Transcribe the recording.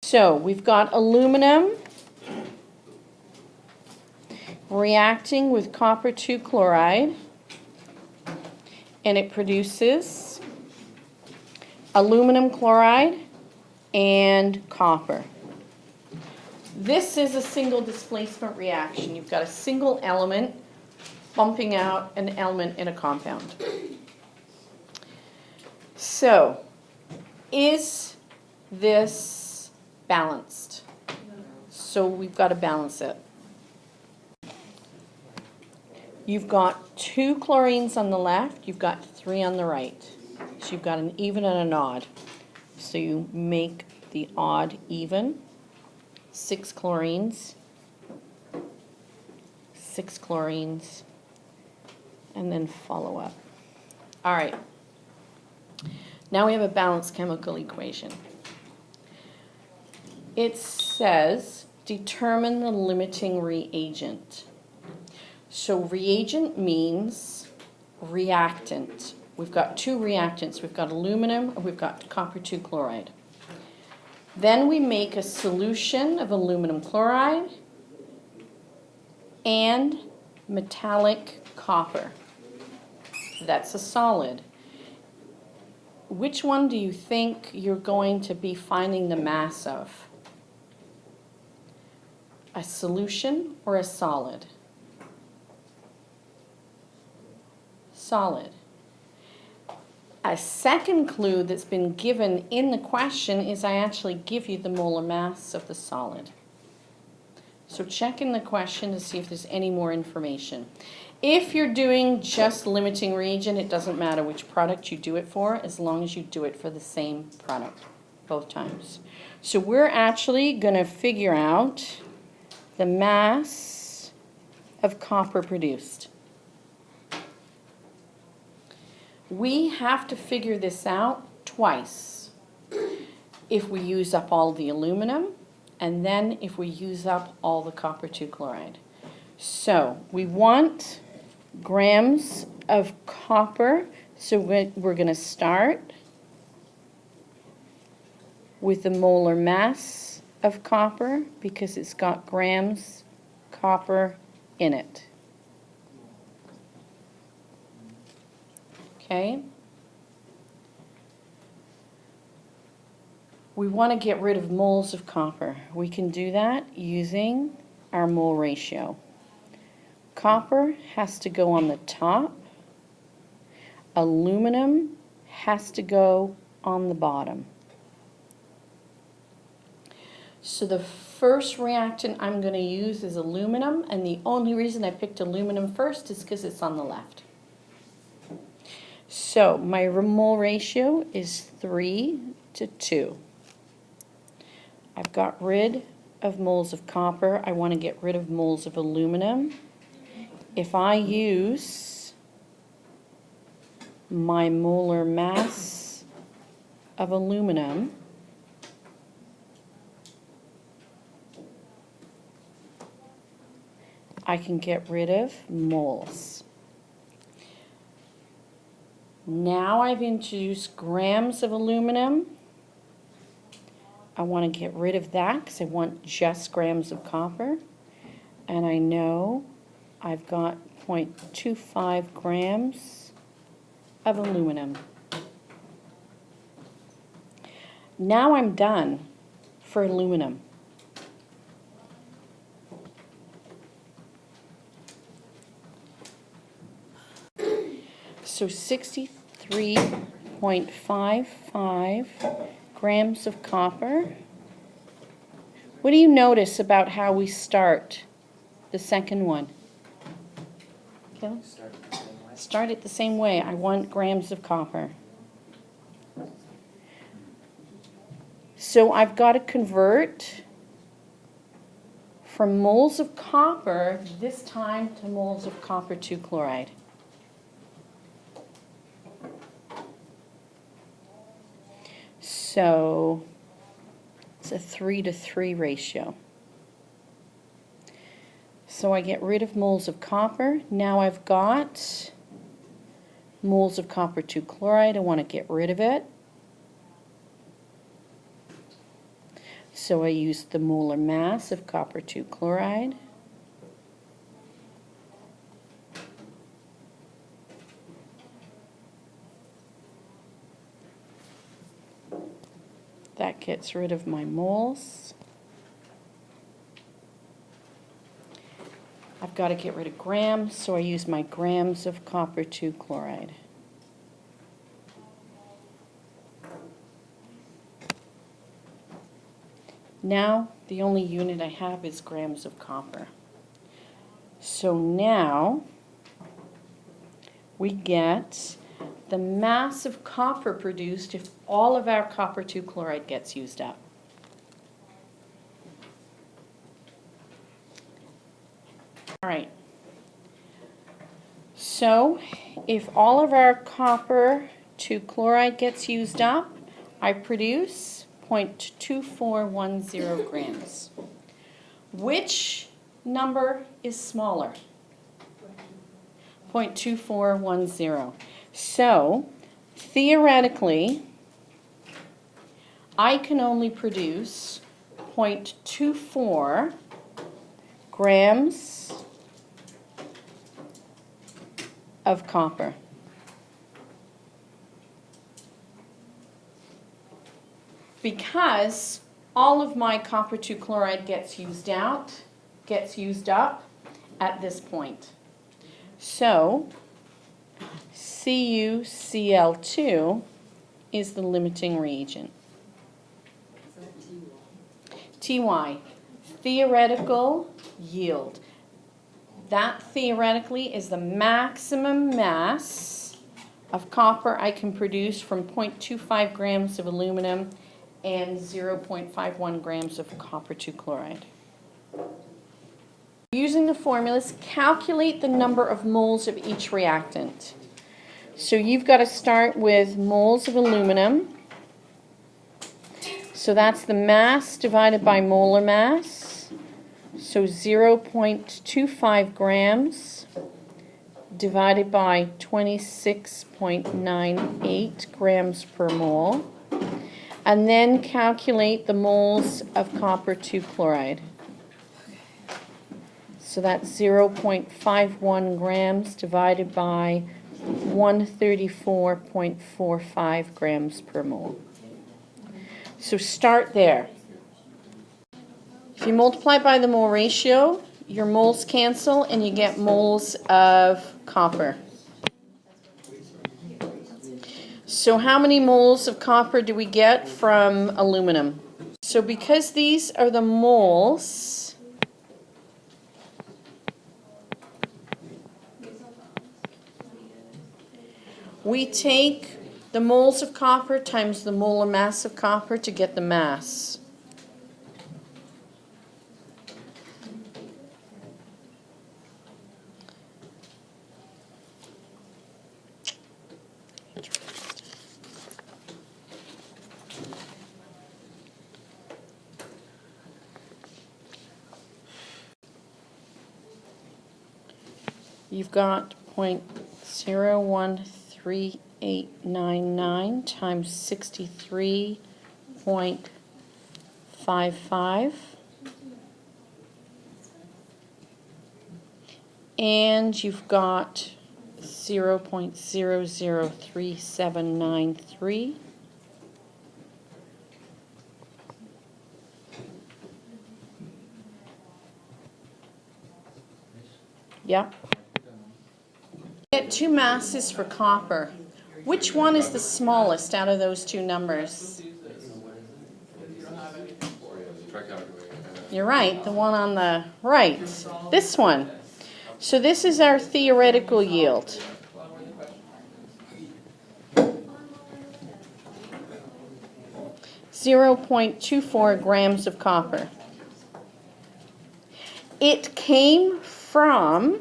So we've got aluminum reacting with copper 2 chloride, and it produces aluminum chloride and copper. This is a single displacement reaction. You've got a single element bumping out an element in a compound. So, is this balanced? So we've got to balance it. You've got 2 chlorines on the left, you've got 3 on the right. So you've got an even and an odd. So you make the odd even. 6 chlorines, 6 chlorines, and then follow up. All right. Now we have a balanced chemical equation. It says determine the limiting reagent. So reagent means reactant. We've got 2 reactants. We've got aluminum and we've got copper 2 chloride. Then we make a solution of aluminum chloride and metallic copper. That's a solid. Which one do you think you're going to be finding the mass of? A solution or a solid? Solid. A second clue that's been given in the question is I actually give you the molar mass of the solid. So check in the question to see if there's any more information. If you're doing just limiting reagent, it doesn't matter which product you do it for, as long as you do it for the same product both times. So we're actually going to figure out the mass of copper produced. We have to figure this out twice. If we use up all the aluminum, and then if we use up all the copper 2 chloride. So we want grams of copper, so we're going to start with the molar mass of copper because it's got grams copper in it. Okay. We want to get rid of moles of copper. We can do that using our mole ratio. Copper has to go on the top. Aluminum has to go on the bottom. So the first reactant I'm going to use is aluminum, and the only reason I picked aluminum first is because it's on the left. So my mole ratio is 3 to 2. I've got rid of moles of copper. I want to get rid of moles of aluminum. If I use my molar mass of aluminum, I can get rid of moles. Now I've introduced grams of aluminum. I want to get rid of that because I want just grams of copper. And I know I've got 0.25 grams of aluminum. Now I'm done for aluminum. So 63.55 grams of copper. What do you notice about how we start the second one? Okay. Start it the same way. I want grams of copper. So I've got to convert from moles of copper, this time to moles of copper 2 chloride. So it's a 3 to 3 ratio. So I get rid of moles of copper. Now I've got moles of copper 2 chloride. I want to get rid of it. So I use the molar mass of copper 2 chloride. That gets rid of my moles. I've got to get rid of grams, so I use my grams of copper 2 chloride. Now, the only unit I have is grams of copper. So now, we get the mass of copper produced if all of our copper 2 chloride gets used up. All right. So, if all of our copper 2 chloride gets used up, I produce 0.2410 grams. Which number is smaller? 0.2410. So, theoretically, I can only produce 0.24 grams of copper. Because all of my copper 2 chloride gets used up at this point. So, CuCl2 is the limiting reagent. Ty, theoretical yield. That theoretically is the maximum mass of copper I can produce from 0.25 grams of aluminum and 0.51 grams of copper 2 chloride. Using the formulas, calculate the number of moles of each reactant. So you've got to start with moles of aluminum. So that's the mass divided by molar mass. So 0.25 grams divided by 26.98 grams per mole. And then calculate the moles of copper 2 chloride. So that's 0.51 grams divided by 134.45 grams per mole. So start there. If you multiply by the mole ratio, your moles cancel and you get moles of copper. So how many moles of copper do we get from aluminum? So because these are the moles, we take the moles of copper times the molar mass of copper to get the mass. You've got 0.013899 times 63.55. And you've got 0.003793. Yep. Get two masses for copper. Which one is the smallest out of those two numbers? You're right, the one on the right. This one. So this is our theoretical yield. .24 grams of copper. It came from